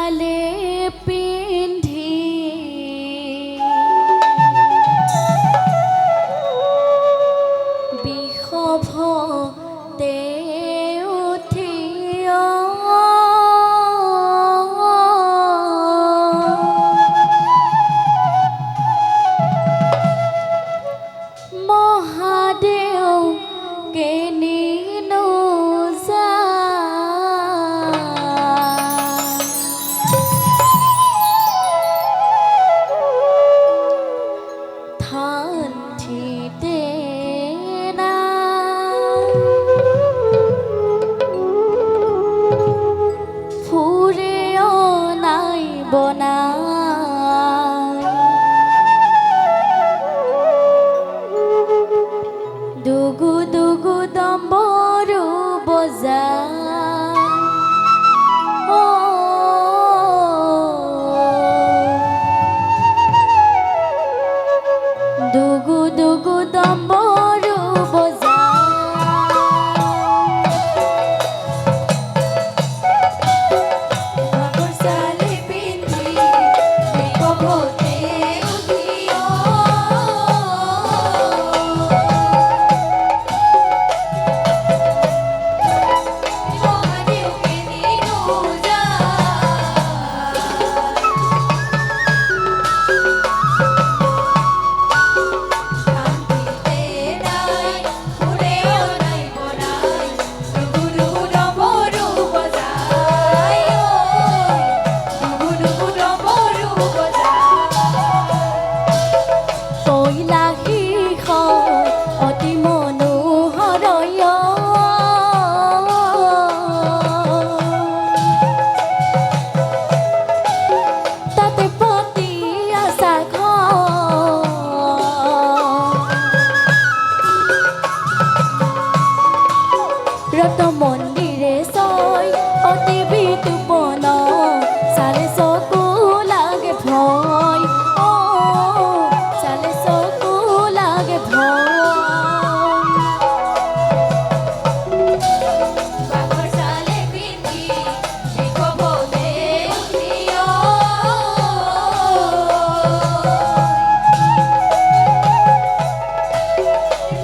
চালে পিন্ধি বিষভতে উঠিয় মহাদেও কেনিনো দুগু দুগু দম্বৰু বজায় দুগু দুগু দম্বৰু বজায় চালে পিন্ধি বিষভতে উঠিয় রত মন্দিরে সই অতি বিতুপন সালে সকু লাগে ভয় ও সালে সকু লাগে ভয় বাঘর সালে পিন্ধি বিষভতে উঠিয়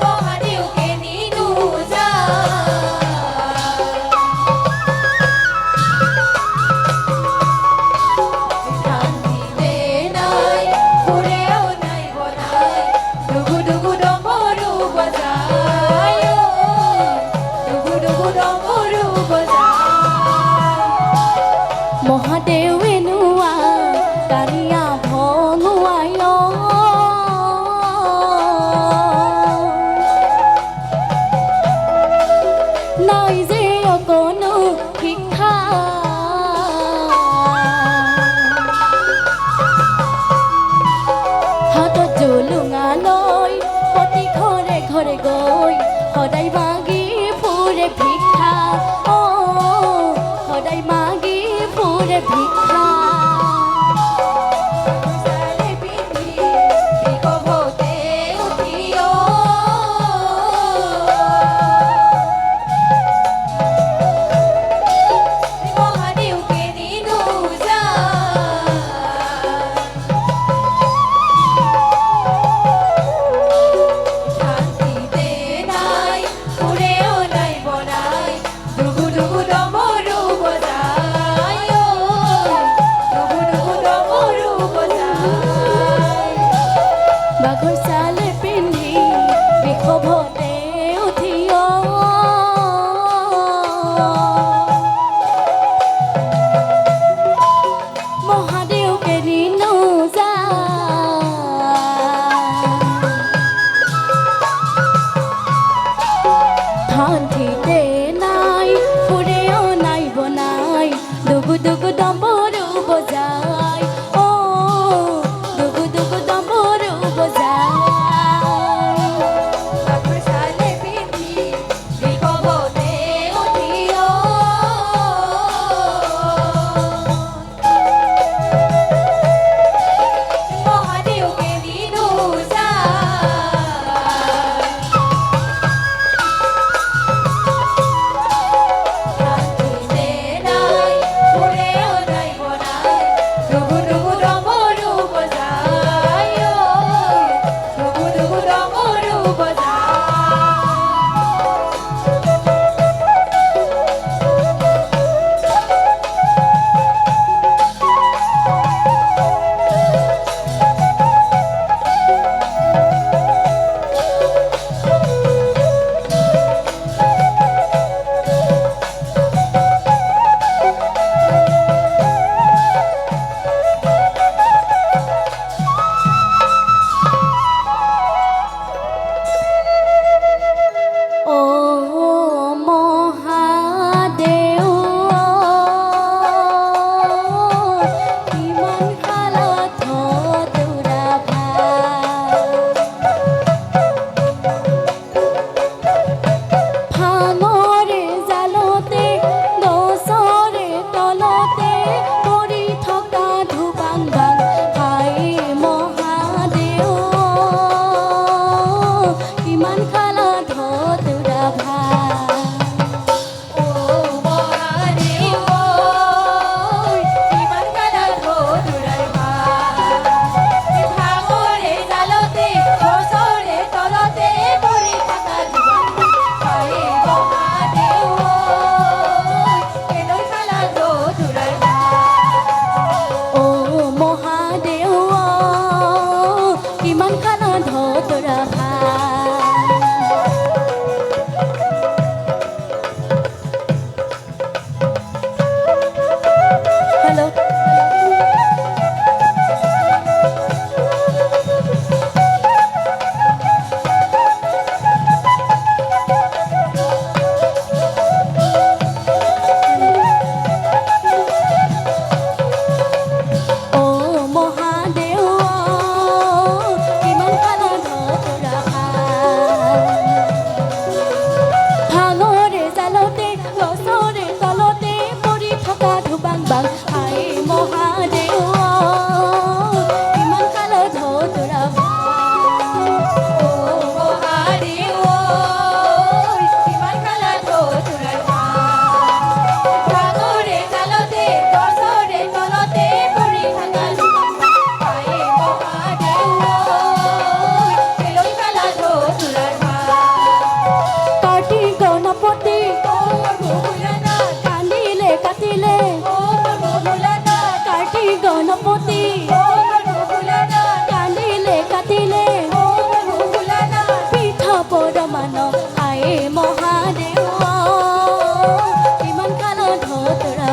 মহাদেওকে নিনু মহাদেও এনুয়া কারিয়া ভঙুয়ায় নাই যে অকনো শিক্ষা হাতত জুলুঙা লৈ প্ৰতি ঘৰে ঘৰে গৈ সদায় মাগি ফুৰে ভিক্ষা সদায় মাগি ফুৰে ভিক্ষা চালে পিন্ধি বিষভতে উঠিয় মহাদেওকে নিনু শান্তিতে নাই ফুৰেও নাই বনাই দুগু দুগু ডমৰু বজায় দুগু দুগু ডমৰু বজায় বাঘৰ চালে পিন্ধি বিষভতে উঠিয় মহাদেওকে নিনু শান্তিতে নাই ফুৰেও নাই বনাই দুগু দুগু ডম্বৰু বজায় দুগু দুগু ডম্বৰু বজায় বাঘৰ চালে পিন্ধি বিষভতে উঠিয় মহাদেওকে নিনু শান্তিতে নাই ফুৰেও নাই বনাই গণপতি কান্দিলে কাটিলে পিঠা পৰমান আয়ে মহাদেৱ কিমান কালত ধৰা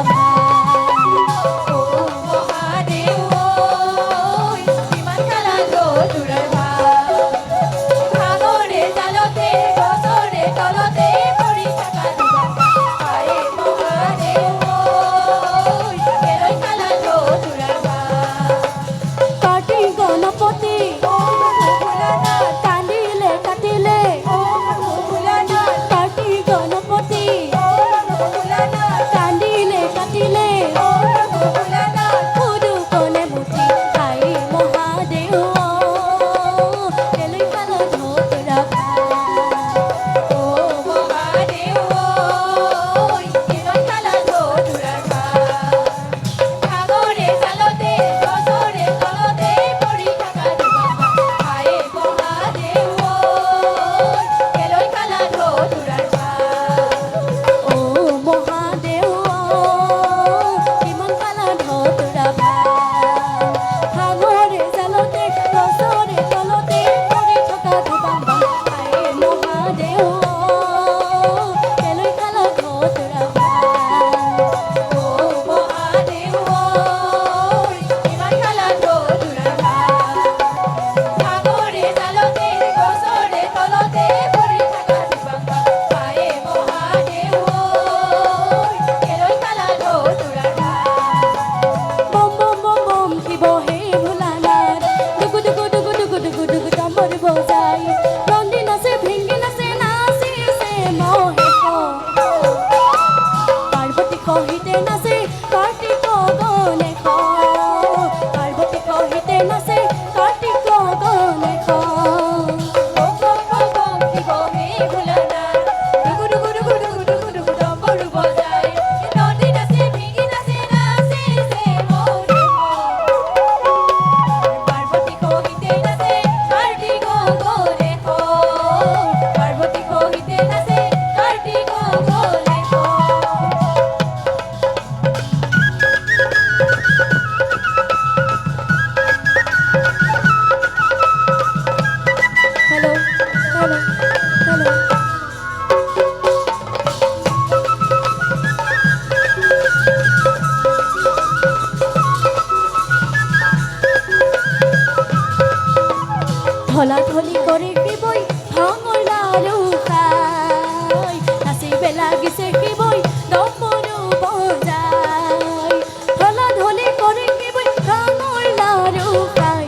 ধলাধলি কৰে কি বই ভাঙৰ লালু খাই নাচিবে লাগিছে কি বই ডমৰু বজাই ধলাধলি কৰে কি বই ভাঙৰ লালু খাই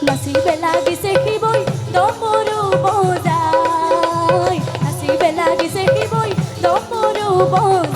নাচিবে লাগিছে কি বই ডমৰু বজাই নাচিবে লাগিছে কি বই ডমৰু বজাই